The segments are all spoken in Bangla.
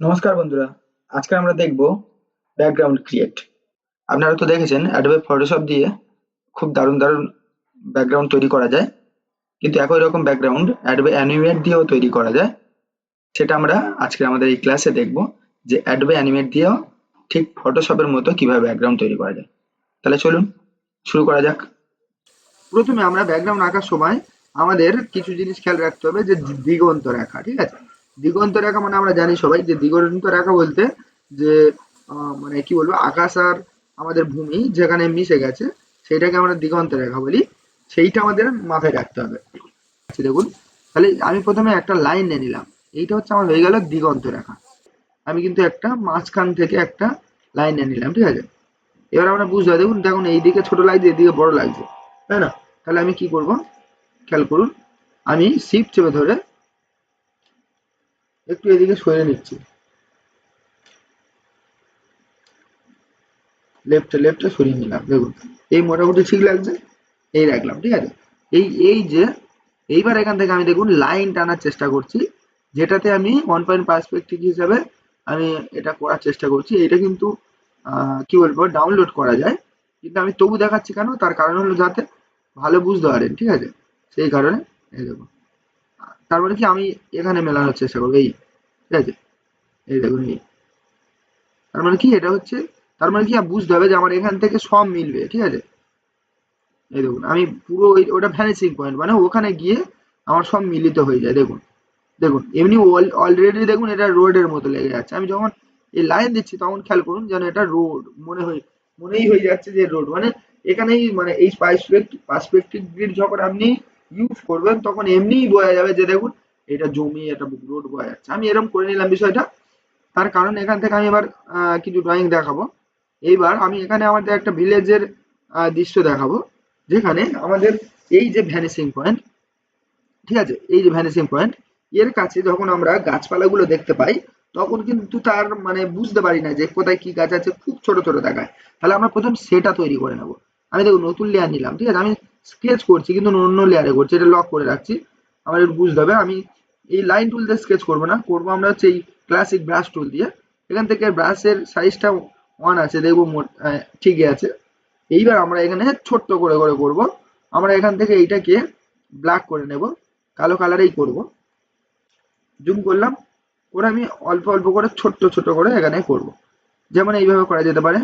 নমস্কার বন্ধুরা, আজকে আমরা দেখব ব্যাকগ্রাউন্ড ক্রিয়েট। আপনারা তো দেখেছেন অ্যাডোবে ফটোশপ দিয়ে খুব দারুণ দারুণ ব্যাকগ্রাউন্ড তৈরি করা যায়, কিন্তু একই রকম ব্যাকগ্রাউন্ড অ্যাডোবে অ্যানিমেট দিয়েও তৈরি করা যায়। সেটা আমরা আজকে আমাদের এই ক্লাসে দেখব যে অ্যাডোবে অ্যানিমেট দিয়েও ঠিক ফটোশপের মতো কিভাবে ব্যাকগ্রাউন্ড তৈরি করা যায়। তাহলে চলুন শুরু করা যাক। প্রথমে আমরা ব্যাকগ্রাউন্ড আঁকার সময় আমাদের কিছু জিনিস খেয়াল রাখতে হবে, যে দিগন্ত রেখা, ঠিক আছে? দিগন্ত রেখা মানে আমরা জানি সবাই যে দিগন্ত রেখা বলতে যে মানে কি বলবো, আকাশ আর আমাদের ভূমি যেখানে মিশে গেছে সেটাকে আমরা দিগন্ত রেখা বলি। সেইটা আমাদের মাথায় রাখতে হবে। আচ্ছা দেখুন, তাহলে আমি প্রথমে একটা লাইন নিয়ে নিলাম। এইটা হচ্ছে আমার হয়ে গেল দিগন্ত রেখা। আমি কিন্তু একটা মাঝখান থেকে একটা লাইন নিয়ে নিলাম, ঠিক আছে? এবার আমরা বুঝতে হবে, দেখুন দেখুন এইদিকে ছোট লাগছে, এদিকে বড় লাগছে, তাই না? তাহলে আমি কি করব, খেয়াল করুন, আমি শিফট চেপে ধরে একটু এদিকে সরিয়ে নিচ্ছি, লেফটে সরিয়ে নিলাম। দেখুন এই মোটামুটি ঠিক লাগছে, এই রাখলাম, ঠিক আছে? এই এই যে এইবার এখান থেকে আমি দেখুন লাইন টানার চেষ্টা করছি, যেটাতে আমি 1 পয়েন্ট পার্সপেক্টিভ হিসাবে আমি এটা করার চেষ্টা করছি। এটা কিন্তু কি বলবো, ডাউনলোড করা যায়, কিন্তু আমি তবু দেখাচ্ছি কেন, তার কারণ হলো যাতে ভালো বুঝতে পারেন, ঠিক আছে? সেই কারণে এই দেখুন, তারপরে কি আমি এখানে মেলানোর চেষ্টা করবো, এই, ঠিক আছে? এই দেখুন এই, তার মানে কি এটা হচ্ছে, তার মানে কি বুঝতে হবে যে আমার এখান থেকে সব মিলবে, ঠিক আছে? এই দেখুন আমি পুরো ওটা ভ্যানিসিং পয়েন্ট, মানে ওখানে গিয়ে আমার সব মিলিত হয়ে যায়। দেখুন দেখুন এমনি অলরেডি দেখুন এটা রোডের মতো লেগে যাচ্ছে। আমি যখন এই লাইন দিচ্ছি তখন খেয়াল করুন যেন এটা রোড মনেই হয়ে যাচ্ছে যে রোড, মানে এখানেই, মানে এই পার্সপেক্টিভ গ্রিড যখন আপনি ইউজ করবেন তখন এমনিই বোঝা যাবে যে দেখুন এটা জমি, এটা রোড বোঝা যাচ্ছে। আমি এরকম করে নিলাম বিষয়টা। তার কারণ এখান থেকে আমি এবার কিছু ড্রয়িং দেখাবো। এইবার আমি এখানে আমাদের একটা ভিলেজের দৃশ্য দেখাবো, যেখানে আমাদের এই যে ভ্যানিসিং পয়েন্ট, ঠিক আছে, এই যে ভ্যানিসিং পয়েন্ট, এর কাছে যখন আমরা গাছপালাগুলো দেখতে পাই তখন কিন্তু তার মানে বুঝতে পারি না যে কোথায় কি গাছ আছে, খুব ছোট ছোট দেখায়। তাহলে আমরা প্রথম সেটা তৈরি করে নেব। আমি দেখুন নতুন লেয়ার নিলাম, ঠিক আছে? আমি স্কেচ করছি কিন্তু অন্য লেয়ারে করছি, এটা লক করে রাখছি। আমার একটু বুঝতে হবে, আমি এই লাইন টুল দিয়ে স্কেচ করবো না, করবো আমরা হচ্ছে এই ক্লাসিক ব্রাশ টুল দিয়ে। এখান থেকে ব্রাশের সাইজটা 1 আছে, দেখবো ঠিকই আছে। এইবার আমরা এখানে ছোট্ট করে করে করবো। আমরা এখান থেকে এইটাকে ব্ল্যাক করে নেব, কালো কালারেই করব। জুম করলাম, করে আমি অল্প অল্প করে ছোট্ট ছোট করে এখানে করব। যেমন এইভাবে করা যেতে পারে।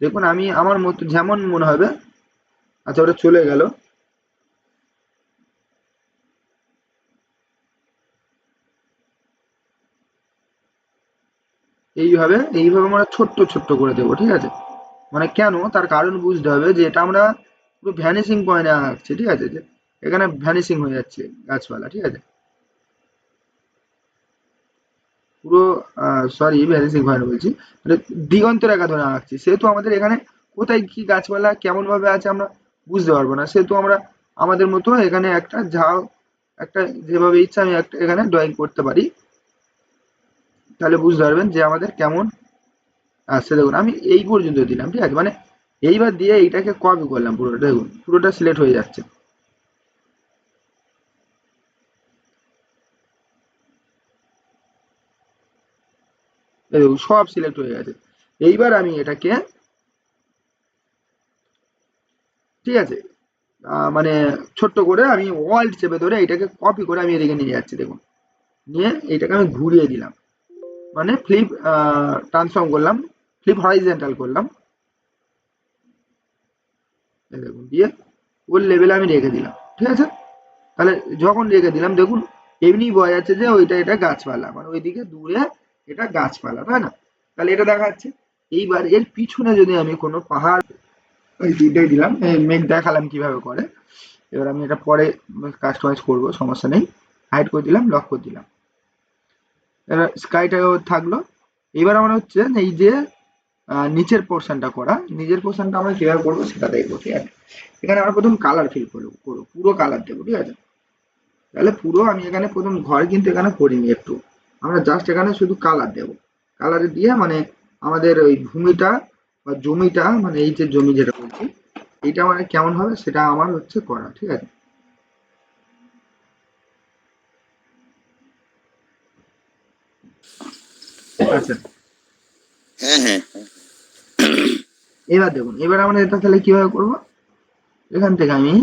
দেখুন আমি আমার মতো যেমন মনে হবে। আচ্ছা ওটা চলে গেল। এইভাবে আমরা ছোট্ট ছোট্ট করে দেবো, ঠিক আছে? মানে কেন, তার কারণ বুঝতে হবে যে এটা আমরা পুরো ভ্যানিসিং পয়েন্টে আঁকছি, ঠিক আছে? যে এখানে ভ্যানিসিং হয়ে যাচ্ছে গাছপালা, ঠিক আছে? পুরো সরি ভ্যানিসিং পয়েন্ট বলছি, মানে দিগন্ত রেখা ধরে আঁকছি, সেহেতু আমাদের এখানে কোথায় কি গাছপালা কেমন ভাবে আছে আমরা বুঝতে পারবো না। সেহেতু আমরা আমাদের মতো এখানে একটা ঝাউ, একটা যেভাবে ইচ্ছা আমি একটা এখানে ড্রয়িং করতে পারি। তাহলে বুঝতে পারবেন যে আমাদের কেমন আসছে। দেখুন আমি এই পর্যন্ত দিলাম, ঠিক আছে? মানে এইবার দিয়ে এইটাকে কপি করলাম পুরোটা, দেখুন পুরোটা সিলেক্ট হয়ে যাচ্ছে। এই দেখুন সব সিলেক্ট হয়ে গেছে। এইবার আমি এটাকে, ঠিক আছে, মানে ছোট্ট করে আমি ওয়াল্ট চেপে ধরে এটাকে কপি করে আমি এদিকে নিয়ে যাচ্ছি। দেখুন নিয়ে এইটাকে আমি ঘুরিয়ে দিলাম, মানে ফ্লিপ ট্রান্সফর্ম করলাম, ফ্লিপ হরাইজন্টাল করলাম। এই দেখুন দিয়ে ওর লেভেলে আমি রেখে দিলাম, ঠিক আছে? তাহলে যখন রেখে দিলাম দেখুন এমনি বোঝা যাচ্ছে যে ওইটা এটা গাছপালা, মানে ওইদিকে দূরে এটা গাছপালা, তাই না? তাহলে এটা দেখা যাচ্ছে। এইবার এর পিছনে যদি আমি কোনো পাহাড়, ওই দুইটাই দিলাম, মেঘ দেখালাম কিভাবে করে। এবার আমি এটা পরে কাস্টমাইজ করব, সমস্যা নেই। হাইড করে দিলাম, লক করে দিলাম। এবার স্কাইটাও থাকলো। এবার আমরা হচ্ছে এই যে নিচের পোর্শনটা করা, নিচের পোর্শনটা আমরা কিভাবে করবো সেটা দেখবো, ঠিক আছে? এখানে আমরা প্রথম কালার ফিল করবো, পুরো কালার দেবো, ঠিক আছে? তাহলে পুরো আমি এখানে প্রথম ঘর কিন্তু এখানে করিনি একটু, আমরা জাস্ট এখানে শুধু কালার দেবো। কালার দিয়ে মানে আমাদের ওই ভূমিটা বা জমিটা, মানে এই যে জমি যেটা বলছি, এইটা মানে কেমন হবে সেটা আমার হচ্ছে করা, ঠিক আছে। আচ্ছা, হ্যাঁ হ্যাঁ এবার দেখুন, এবার আমরা এটা তাহলে কিভাবে করব, এখান থেকে আমি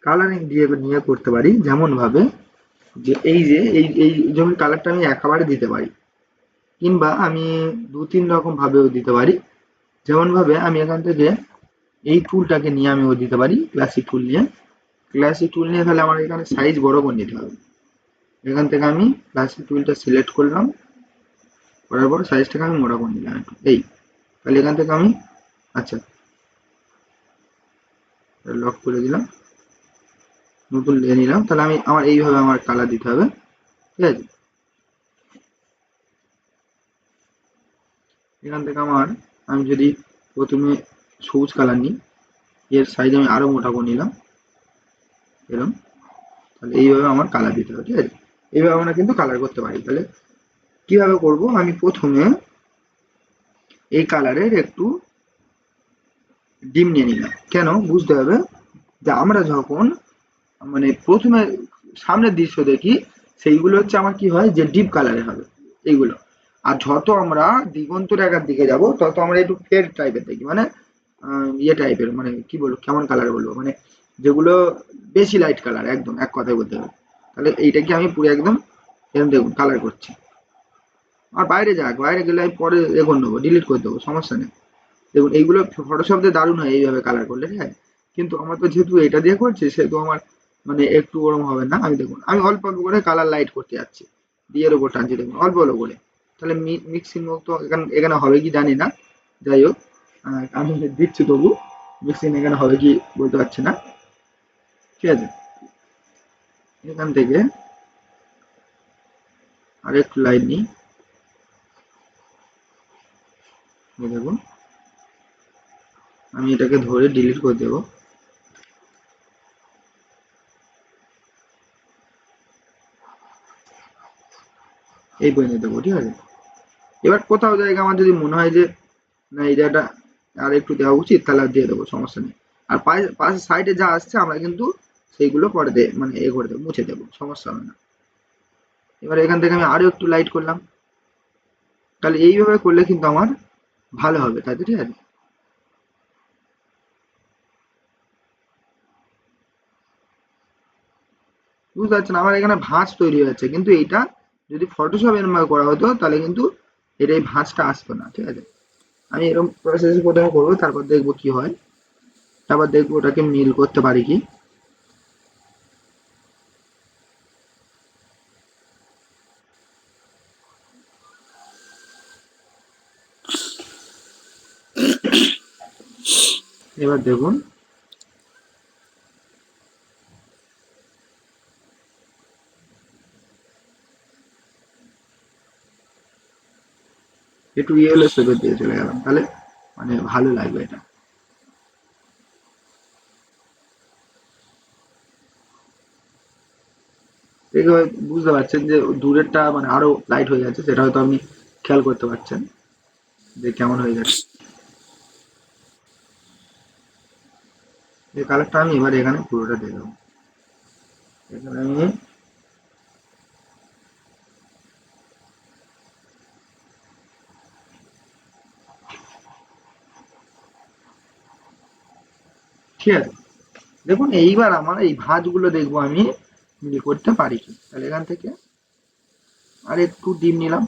কালারিং দিয়ে নিয়ে করতে পারি, যেমন ভাবে যে এই যেমন কালারটা আমি একেবারে দিতে পারি, কিংবা আমি দু তিন রকম ভাবেও দিতে পারি। যেমন ভাবে আমি এখান থেকে এই টুলটাকে নিয়ে আমিও দিতে পারি, ক্লাসিক টুল নিয়ে তাহলে আমার এখানে সাইজ বড় করে নিতে হবে। এখান থেকে আমি ক্লাসিক টুলটা সিলেক্ট করলাম, করার পর সাইজটাকে আমি মোটা করে নিলাম একটু, এই তাহলে এখান থেকে আমি, আচ্ছা লক করে দিলাম, নতুন নিয়ে নিলাম, তাহলে আমি আমার এইভাবে আমার কালার দিতে হবে, ঠিক আছে। এখান থেকে আমি যদি প্রথমে সবুজ কালার নিই, এর সাইজ আমি আরো মোটা করে নিলাম এরকম, তাহলে এইভাবে আমার কালার দিতে হবে, ঠিক আছে। এইভাবে আমরা কিন্তু কালার করতে পারি। তাহলে কিভাবে করব, আমি প্রথমে এই কালারের একটু ডিম নিয়ে নিলাম, কেন বুঝতে হবে যে আমরা যখন মানে প্রথমে সামনের দৃশ্য দেখি, সেইগুলো হচ্ছে আমার কি হয় যে ডিপ কালারে হবে এইগুলো। আর যত আমরা দিগন্ত রেখার দিকে যাব তত আমরা একটু ফেড টাইপের দেখি, মানে ইয়ে টাইপের, মানে কি বলবো, কেমন কালার বলবো, মানে যেগুলো বেশি লাইট কালার, একদম এক কথায় বলতে হবে। তাহলে এইটাকে আমি পুরো একদম এরকম দেখুন কালার করছি। আর বাইরে যাক, বাইরে গেলে আমি পরে এ করে নেবো, ডিলিট করে দেবো, সমস্যা নেই। দেখুন এইগুলো ফটোশপ দিয়ে দারুণ হয় এইভাবে কালার করলে, ঠিক আছে। কিন্তু আমার তো যেহেতু এটা দিয়ে করছি, সেহেতু আমার মানে একটু ওরম হবে না। আমি দেখুন আমি অল্প অল্প করে কালার লাইট করতে যাচ্ছি, দিয়ে এর উপর টানছি, দেখুন অল্প অল্প করে। তাহলে মিক্সিং তো এখানে এখানে হবে কি জানি না, যাই হোক আমি দিচ্ছি তবু, মিক্সিং এখানে হবে কি বলতে পারছি না, ঠিক আছে। এখান থেকে আর একটু লাইট নিই, দেখুন আমি এটাকে ধরে ডিলিট করে দেবো, এই পর্যন্ত দেবো, ঠিক আছে। এবার কোথাও জায়গা আমার যদি মনে হয় যে না এই জায়গাটা আর একটু দেওয়া উচিত, তাহলে আর দিয়ে দেবো, সমস্যা নেই। আর পাশে সাইডে যা আসছে আমরা কিন্তু সেইগুলো পরে মানে এ করে দেবো, মুছে দেবো, সমস্যা হবে না। এবার এখান থেকে আমি আরো একটু লাইট করলাম, তাহলে এইভাবে করলে কিন্তু আমার ভালো হবে, তাই তো, ঠিক আছে। বুঝতে পারছেন আমার এখানে ভাঁজ তৈরি হয়েছে, কিন্তু এইটা যদি ফটোশপ এর মধ্যে করা হতো তাহলে কিন্তু এটা এই ভাঁজটা আসতো না, ঠিক আছে। আমি এরকম প্রসেস প্রথমে করবো, তারপর দেখবো কি হয়, তারপর দেখবো ওটাকে মিল করতে পারি কি। এবার দেখুন একটু ইয়েলো শেপের দিয়ে চলে গেলাম, তাহলে মানে ভালো লাগবে এটা। দেখে বুঝতে পারছেন যে দূরেরটা মানে আরো লাইট হয়ে যাচ্ছে, সেটা হয়তো আপনি খেয়াল করতে পারছেন যে কেমন হয়ে যাচ্ছে। এই কালারটা আমি এবার এখানে পুরোটা দিয়ে দেবো, এখানে আমি ঠিক আছে। দেখুন এইবার আমার এই ভাঁজগুলো দেখবো আমি মিল করতে পারি কি। তাহলে এখান থেকে আর একটু ডিম নিলাম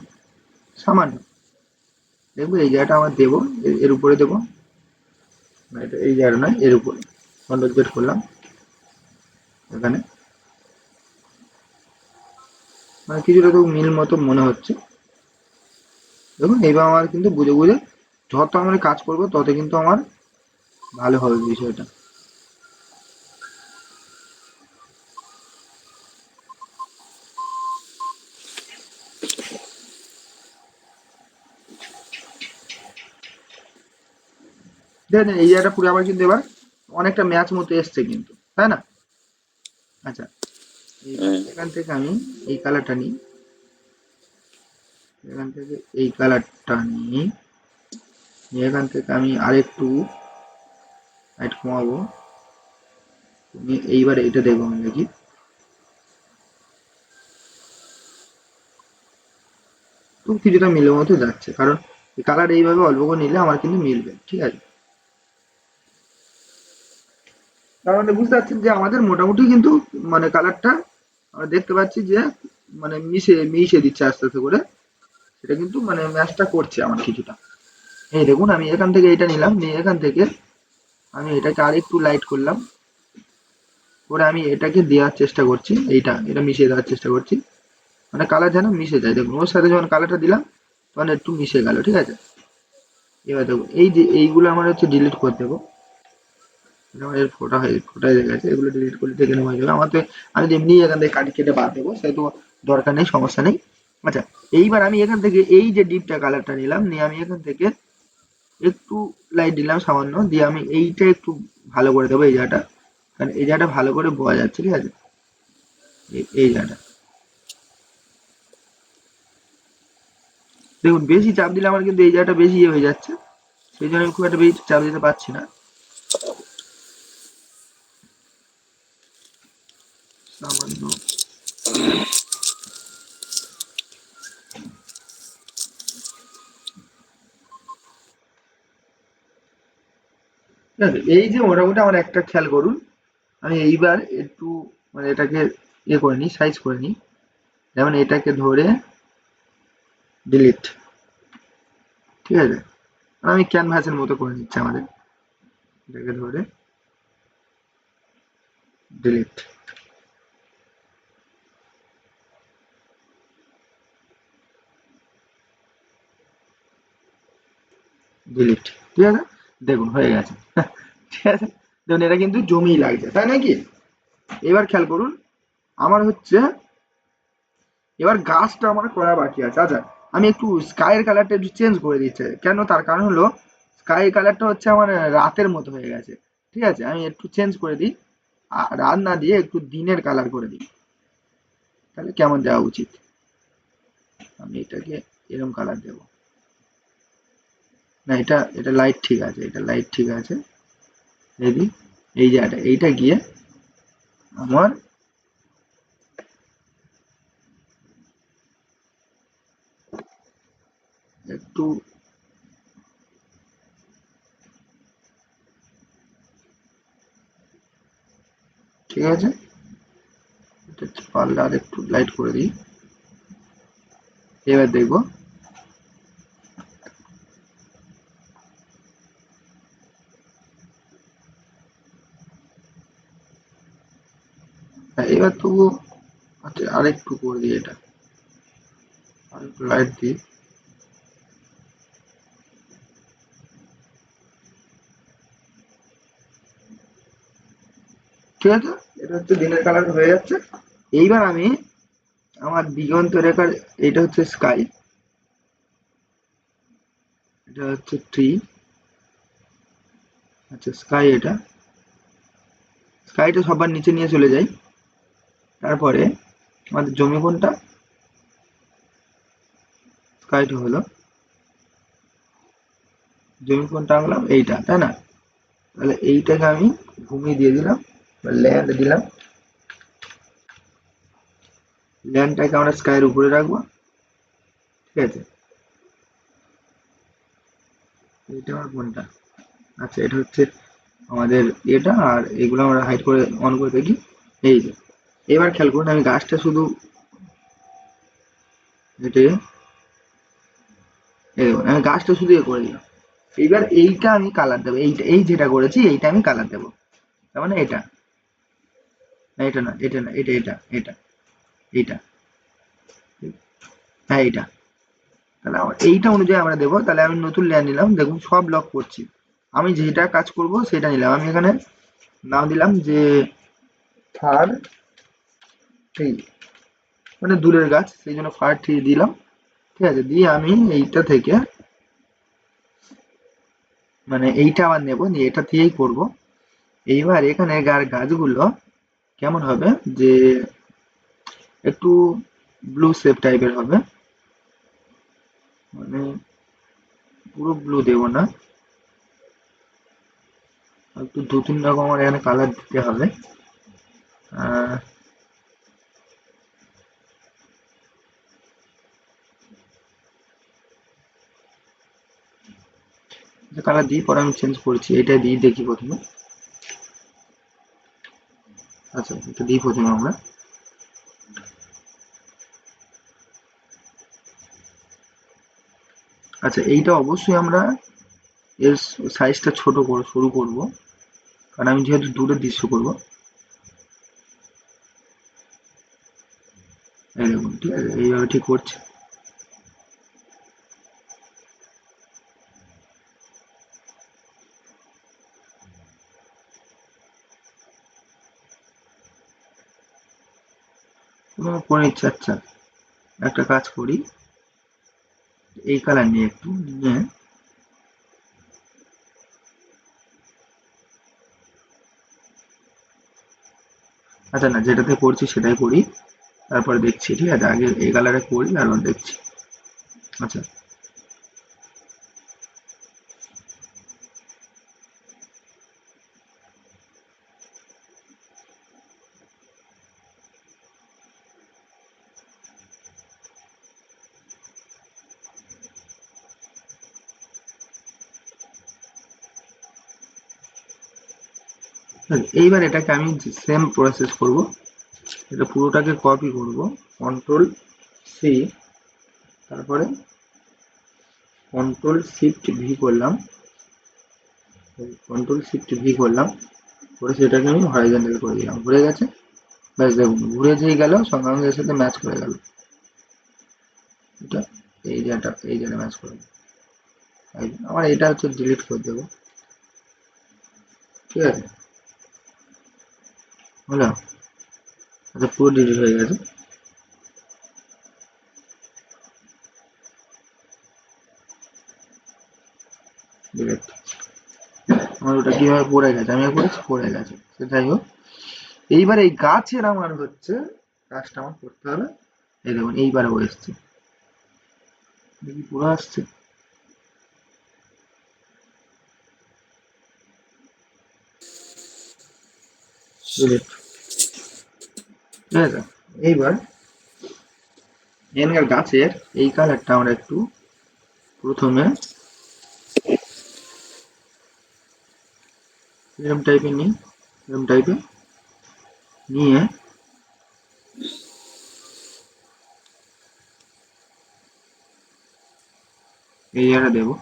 সামান্য, দেখবো এই জায়গাটা আমার দেবো, এর উপরে দেবো, না এটা এই জায়গাটা নয়, এর উপরে কন্ট্রোল করলাম এখানে, মানে কিছুটা তো মিল মতো মনে হচ্ছে। দেখুন এইবার আমার কিন্তু বুঝে বুঝে যত আমরা কাজ করবো তত কিন্তু আমার ভালো হবে বিষয়টা। দেখেন এই জায়গাটা পুরো আবার কিন্তু এবার অনেকটা ম্যাচ মতো এসছে কিন্তু, তাই না। আচ্ছা, এইবার হ্যাঁ এখান থেকে আমি এই কালারটা নিই, এখান থেকে এই কালারটা নিই, এখান থেকে আমি আরেকটু লাইট কমাবো। তুমি এইবার এইটা দেখো আমি দেখি। তো কিছুটা মিলের মতো যাচ্ছে, কারণ কালার এইভাবে অল্প করে নিলে আমার কিন্তু মিলবে, ঠিক আছে। তার মানে বুঝতে পারছেন যে আমাদের মোটামুটি কিন্তু মানে কালারটা আমরা দেখতে পাচ্ছি যে মানে মিশে মিশে দিচ্ছে আস্তে আস্তে করে। সেটা কিন্তু মানে ম্যাচটা করছে আমার কিছুটা। এই দেখুন আমি এখান থেকে এটা নিলাম, নিয়ে এখান থেকে আমি এটাকে আরেকটু লাইট করলাম, করে আমি এটাকে দেওয়ার চেষ্টা করছি, এটা মিশিয়ে দেওয়ার চেষ্টা করছি, মানে কালার যেন মিশে যায়। দেখুন ওর সাথে যখন কালারটা দিলাম তখন একটু মিশে গেল, ঠিক আছে। এবার দেখুন এই যে এইগুলো আমার হচ্ছে ডিলিট করে দেবো। আমার এর ফোটা হয়ে গেছে, এগুলো ডিলিট করলে থেকে নেওয়া যাবে আমার তো। আমি এমনি এখান থেকে কাটি কেটে বাদ দেবো, সেহেতু দরকার নেই, সমস্যা নেই। আচ্ছা, এইবার আমি এখান থেকে এই যে ডিপটা কালারটা নিলাম, নিয়ে আমি এখান থেকে একটু লাইট দিলাম সামান্য, দিয়ে আমি এইটা একটু ভালো করে দেবো এই জায়গাটা, কারণ এই জায়গাটা ভালো করে বোঝা যাচ্ছে, ঠিক আছে। এই জায়গাটা দেখুন বেশি চাপ দিলে আমার কিন্তু এই জায়গাটা বেশি ইয়ে হয়ে যাচ্ছে, সেই জন্য আমি খুব একটা বেশি চাপ দিতে পারছি না। সামান্য ঠিক আছে। এই যে মোটামুটি আমার একটা খেয়াল করুন, আমি এইবার একটু মানে এটাকে ইয়ে করে নিই, সাইজ করে নিই। যেমন এটাকে ধরে ডিলিট, ঠিক আছে। আমি ক্যানভাসের মতো করে নিচ্ছি আমাদের, এটাকে ধরে ডিলিট, ডিলিট, ঠিক আছে। দেখুন হয়ে গেছে ঠিক আছে। দেখুন এটা কিন্তু জমিই লাগছে, তাই নাকি? এবার খেয়াল করুন, আমার হচ্ছে এবার গাছটা আমার করা বাকি আছে। আচ্ছা, আমি একটু স্কাইয়ের কালারটা একটু চেঞ্জ করে দিচ্ছি, কেন? তার কারণ হলো স্কাই কালারটা হচ্ছে আমার রাতের মতো হয়ে গেছে, ঠিক আছে। আমি একটু চেঞ্জ করে দিই, রাত না দিয়ে একটু দিনের কালার করে দিই, তাহলে কেমন দেওয়া উচিত? আমি এটাকে এরকম কালার দেবো না, এটা এটা লাইট ঠিক আছে, এটা লাইট ঠিক আছে। দেখি এই জায়গাটা, এইটা গিয়ে আমার একটু ঠিক আছে, এটা পারলে আর একটু লাইট করে দিই। এবার দেখবো, হ্যাঁ এবার তবু আচ্ছা আরেকটু করে দিই, এটা আরেকটু লাইট দিই, ঠিক আছে। এটা হচ্ছে দিনের কালার হয়ে যাচ্ছে। এইবার আমি আমার দিগন্ত রেখার, এটা হচ্ছে স্কাই, এটা হচ্ছে ট্রি, আচ্ছা স্কাই, এটা স্কাইটা সবার নিচে নিয়ে চলে যাই। তারপরে আমাদের জমি কোনটা? স্কাইটা হলো জমি কোনটা আনলাম, এইটা, তাই না? তাহলে এইটাকে আমি ভূমি দিয়ে দিলাম, ল্যান্ড দিলাম, ল্যান্ডটাকে আমরা স্কাইয়ের উপরে রাখবো, ঠিক আছে। এটা আমার কোনটা? আচ্ছা এটা হচ্ছে আমাদের এটা, আর এগুলো আমরা হাইড করে অন করে দেখি। এই যে এবার খেয়াল করুন, আমি গাছটা শুধু এটা এই দেখুন, আমি গাছটা শুধু এ করে দিলাম। এইবার এইটা আমি কালার দেবো, এইটা এই যেটা করেছি এইটা আমি কালার দেবো, তার মানে এটা না, এটা না, এটা না, এটা এটা এটা এইটা, হ্যাঁ এইটা। তাহলে আমার এইটা অনুযায়ী আমরা দেবো। তাহলে আমি নতুন লেয়ার নিলাম, দেখুন সব লক করছি, আমি যেটা কাজ করব সেটা নিলাম। আমি এখানে নাম দিলাম যে ফার ট্রি, মানে দূরের গাছ, সেই জন্য ফার ট্রি দিলাম, ঠিক আছে। দিয়ে আমি এইটা থেকে মানে এইটা আবার নেবো, নিয়ে এটা দিয়েই করব। এইবার এখানে গাছগুলো কেমন হবে, যে একটু ব্লু শেপ টাইপের হবে, মানে পুরো ব্লু দেব না, একটু 2-3 রকম আমার এখানে কালার দিতে হবে। কালার দিই, পরে আমি চেঞ্জ করছি। এটা দিয়ে দেখি প্রথমে। আচ্ছা, এটা দিই প্রথমে আমরা। আচ্ছা, এইটা অবশ্যই আমরা এর সাইজটা ছোট করে শুরু করব, কারণ আমি যেহেতু দূরের দৃশ্য করব। এই দেখুন, ঠিক আছে, এইভাবে ঠিক করছি। করে নিচ্ছি। আচ্ছা, একটা কাজ করি, এই কালার নিয়ে একটু নিয়ে, আচ্ছা না, যেটাতে করছি সেটাই করি, তারপরে দেখছি। ঠিক আছে, আগে এই কালারে করি, তারপর দেখছি। আচ্ছা, এইবার এটাকে আমি সেম প্রসেস করব। এটা পুরোটাকে কপি করব, কন্ট্রোল-C, তারপরে কন্ট্রোল-Shift-V করলাম, কন্ট্রোল-Shift-V করলাম, করে সেটাকে আমি হরাইজন্টাল করে দিলাম। ঘুরে গেছে, ব্যাস দেখুন, ঘুরে যেই গেল সঙ্গে সঙ্গে এর সাথে ম্যাচ করে গেল। এটা এই জায়গাটা ম্যাচ করে গেল। আমার এটা হচ্ছে ডিলিট করে দেবো। ঠিক আছে, হলো। আচ্ছা, পুরো ডিলিট হয়ে গেছে। ডিলিট। আমার ওটা কিভাবে পড়ে গেছে, আমি করেছি, পড়ে গেছে, সে যাই হোক। এইবার এই গাছের আমার হচ্ছে কাজটা আমার করতে হবে। এই দেখুন, এইবারে ও এসছে, দেখি পুরো আসছে। ডিলিট। ঠিক আছে, এইবার এখানকার গাছের এই কালারটা আমরা একটু প্রথমে এরম টাইপের নিই, এরম টাইপের নিয়ে এই জায়গাটা দেবো।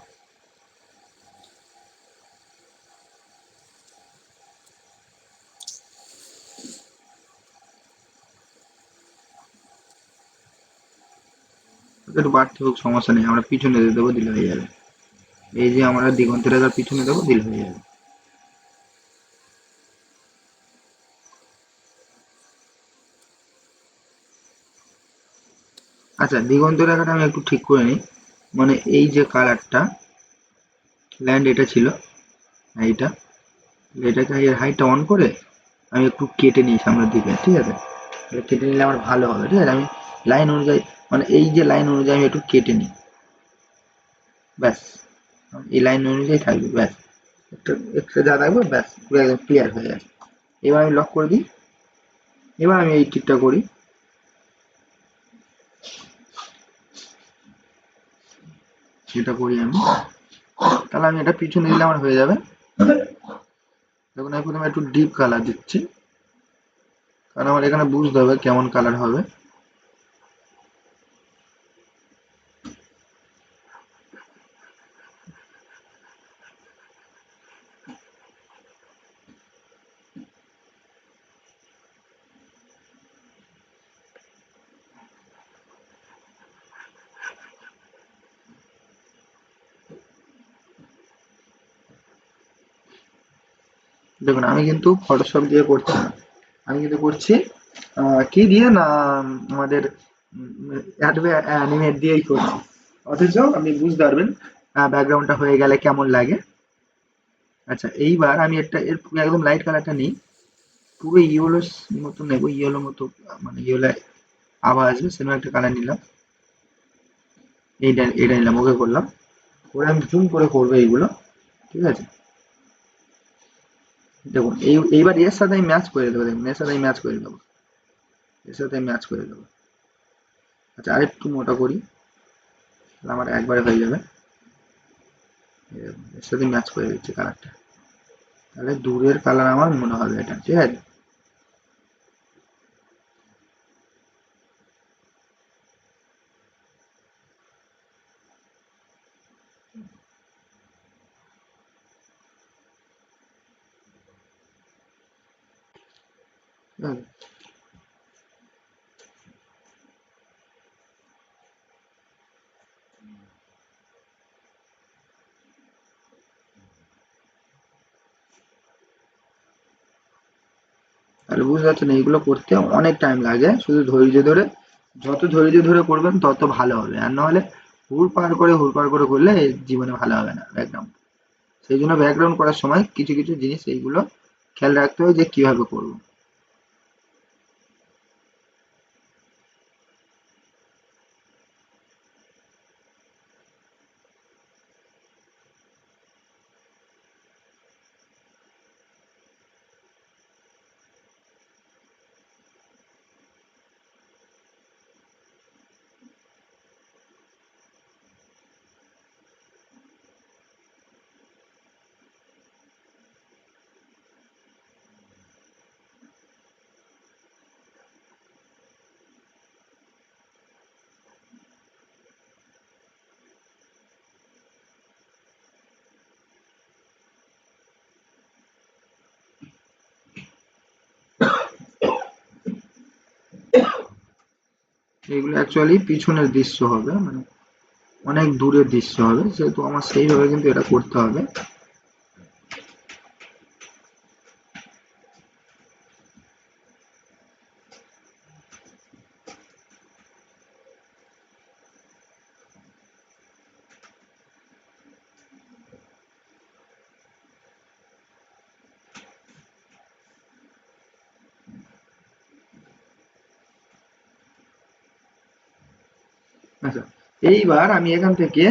একটু বাড়তে হোক, সমস্যা নেই, আমরা পিছনে দিয়ে দেবো, দিলে হয়ে যাবে। এই যে আমরা দিগন্ত রেখার পিছনে দেবো, দিলে হয়ে যাবে। আচ্ছা, দিগন্ত রেখাটা আমি একটু ঠিক করে নিই। মানে এই যে কালারটা ল্যান্ড এটা ছিল, এইটা, এটাকে এর হাইটটা অন করে আমি একটু কেটে নিই সামনের দিকে। ঠিক আছে, কেটে নিলে আমার ভালো হবে। ঠিক আছে, আমি লাইন অনুযায়ী, মানে এই যে লাইন অনুযায়ী আমি একটু কেটে নিই, ব্যাস। এই লাইন অনুযায়ী থাকবে, ব্যাস। একটু এক্সট্রা যা থাকবে, ব্যাস, পুরো একদম ক্লিয়ার হয়ে যাবে। এবার আমি লক করে দিই। এবার আমি এই টিকটা করি। এটা করি আমি, তাহলে আমি এটা পিছনে দিলে আমার হয়ে যাবে। দেখুন, আমি প্রথমে একটু ডিপ কালার দিচ্ছি, কারণ আমার এখানে বুঝতে হবে কেমন কালার হবে। দেখুন, আমি কিন্তু ফটোশপ দিয়ে করছি না, আমি কিন্তু করছি কি দিয়ে না, আমাদের অ্যানিমেট দিয়েই করছি। অথচ আপনি বুঝতে পারবেন ব্যাকগ্রাউন্ডটা হয়ে গেলে কেমন লাগে। আচ্ছা, এইবার আমি একটা এর পুরো একদম লাইট কালারটা নিই, পুরো ইয়েলো মতো নেবো, ইয়েলো মতো, মানে ইয়েলো আভা আসবে সেরকম একটা কালার নিলাম। এটা নিলাম, ওকে করলাম, করে আমি জুম করে করবো এইগুলো। ঠিক আছে, দেখুন এইবার এর সাথে আমি ম্যাচ করে দেবো, দেখুন এর সাথে আমি ম্যাচ করে দেবো, এর সাথে আমি ম্যাচ করে দেবো। আচ্ছা আরেকটু মোটা করি, তাহলে আমার একবারে হয়ে যাবে। এর সাথে ম্যাচ করে দিচ্ছি কালারটা, তাহলে দূরের কালার আমার মনে হবে এটা, ঠিক আছে। ঠিক আছে? তাহলে বুঝতে পারছেন এইগুলো করতে অনেক টাইম লাগে, শুধু ধৈর্য ধরে, যত ধৈর্য ধরে করবেন তত ভালো হবে, আর নাহলে হুড় পাড় করে করলে জীবনে ভালো হবে না ব্যাকগ্রাউন্ড। সেই জন্য ব্যাকগ্রাউন্ড করার সময় কিছু কিছু জিনিস এইগুলো খেয়াল রাখতে হবে যে কিভাবে করবো। এগুলো অ্যাকচুয়ালি পিছনের দৃশ্য হবে, মানে অনেক দূরের দৃশ্য হবে, সেহেতু আমার সেইভাবে কিন্তু এটা করতে হবে। আচ্ছা, এইবার আমি এখান থেকে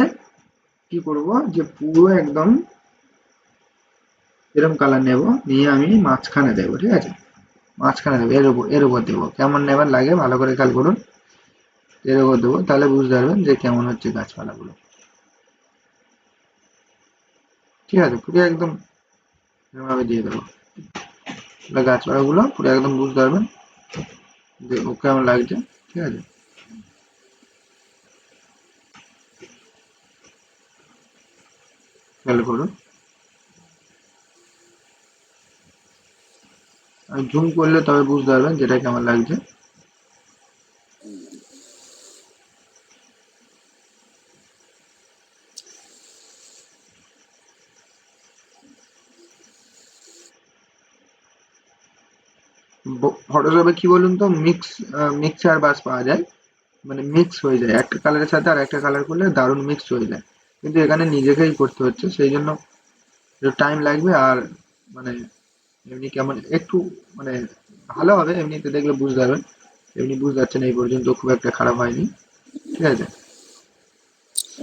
কি করব, যে পুরো একদম এরকম কালার নেব, নিয়ে আমি মাঝখানে দেবো, ঠিক আছে, মাঝখানে দেবো, এর উপর দেবো, কেমন নেবার লাগে ভালো করে খেয়াল করুন। এর উপর দেবো, তাহলে বুঝতে পারবেন যে কেমন হচ্ছে গাছপালাগুলো, ঠিক আছে। পুরো একদম এভাবে দিয়ে দেবো, তাহলে গাছপালাগুলো পুরো একদম বুঝতে পারবেন যে ও কেমন লাগছে, ঠিক আছে। খেয়াল করুন, আমি জুম করলে তবে বুঝতে পারবেন যেটা কেমন লাগছে। ফটোশপে কি বলুন তো, মিক্সচার বাস পাওয়া যায়, মানে মিক্স হয়ে যায়, একটা কালারের সাথে আর একটা কালার করলে দারুণ মিক্স হয়ে যায়, কিন্তু এখানে নিজেকেই করতে হচ্ছে, সেই জন্য একটু টাইম লাগবে। আর মানে এমনি কেমন একটু মানে ভালো হবে, এমনিতে দেখলে বুঝতে পারবেন, এমনি বুঝতে পারছেন এই পর্যন্ত খুব একটা খারাপ হয়নি, ঠিক আছে।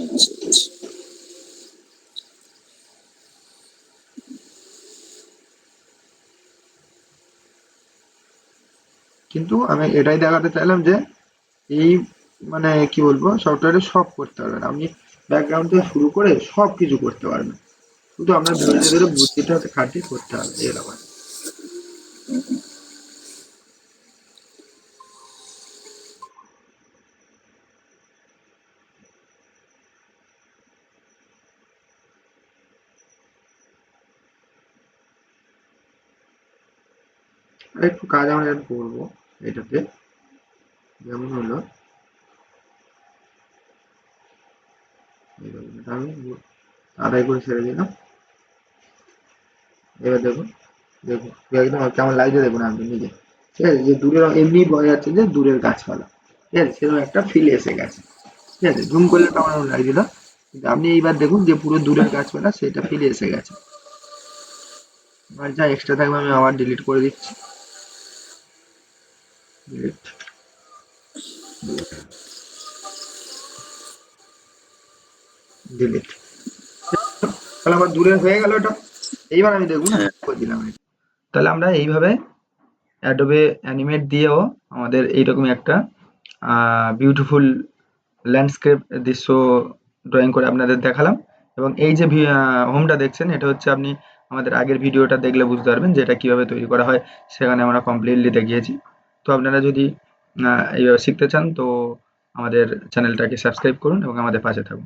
আচ্ছা আচ্ছা। কিন্তু আমি এটাই দেখাতে চাইলাম যে এই মানে কি বলবো, সফটওয়্যারে সব করতে পারবেন আপনি, ব্যাকগ্রাউন্ড থেকে শুরু করে সব কিছু করতে পারবেন, শুধু আপনার ধৈর্য আচ্ছা। ধরে বুদ্ধিটা খাটিয়ে করতে হবে, এরকম। আর একটু কাজ আমরা এখন করবো এটাতে, যেমন হলো এইরকম, এটা আমি আদায় করে ছেড়ে দিলাম। এবার দেখুন, দেখুন একদম কেমন লাগছে দেখুন আপনি নিজে, ঠিক আছে, যে দূরের এমনি বোঝা যাচ্ছে যে দূরের গাছপালা, ঠিক আছে, সেরকম একটা ফিল এসে গেছে, ঠিক আছে। জুম করলে তো আমার লাগছিল, কিন্তু আপনি এইবার দেখুন যে পুরো দূরের গাছপালা সেটা ফিল এসে গেছে। আর যা এক্সট্রা থাকবে আমি আবার ডিলিট করে দিচ্ছি, ডিলিট, ডিলিট, তাহলে আমার দূরের হয়ে গেল এটা। এইবার আমি দেখুন হ্যাঁ। করে দিলাম এটা। তাহলে আমরা এইভাবে অ্যাডোবে অ্যানিমেট দিয়েও আমাদের এইরকমই একটা বিউটিফুল ল্যান্ডস্কেপ দৃশ্য ড্রয়িং করে আপনাদের দেখালাম। এবং এই যে হোমটা দেখছেন, এটা হচ্ছে আপনি আমাদের আগের ভিডিওটা দেখলে বুঝতে পারবেন যে এটা কিভাবে তৈরি করা হয়, সেখানে আমরা কমপ্লিটলি দেখিয়েছি। তো আপনারা যদি এইভাবে শিখতে চান তো আমাদের চ্যানেলটাকে সাবস্ক্রাইব করুন এবং আমাদের পাশে থাকুন।